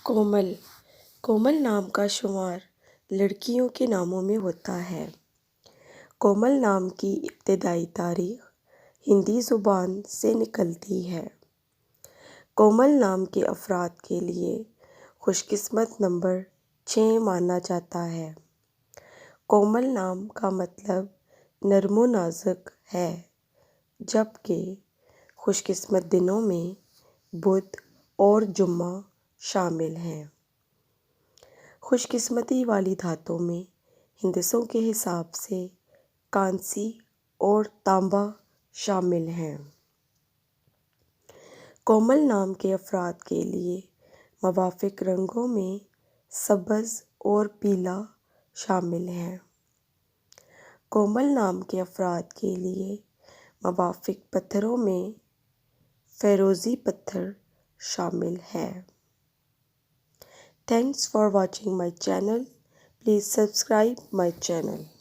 کومل کومل نام کا شمار لڑکیوں کے ناموں میں ہوتا ہے۔ کومل نام کی ابتدائی تاریخ ہندی زبان سے نکلتی ہے۔ کومل نام کے افراد کے لیے خوش قسمت نمبر 6 مانا جاتا ہے۔ کومل نام کا مطلب نرم و نازک ہے، جبکہ خوش قسمت دنوں میں بدھ اور جمعہ شامل ہیں۔ خوش قسمتی والی دھاتوں میں ہندسوں کے حساب سے کانسی اور تانبا شامل ہیں۔ کومل نام کے افراد کے لیے موافق رنگوں میں سبز اور پیلا شامل ہیں۔ کومل نام کے افراد کے لیے موافق پتھروں میں فیروزی پتھر شامل ہے۔ Thanks for watching my channel. Please subscribe my channel.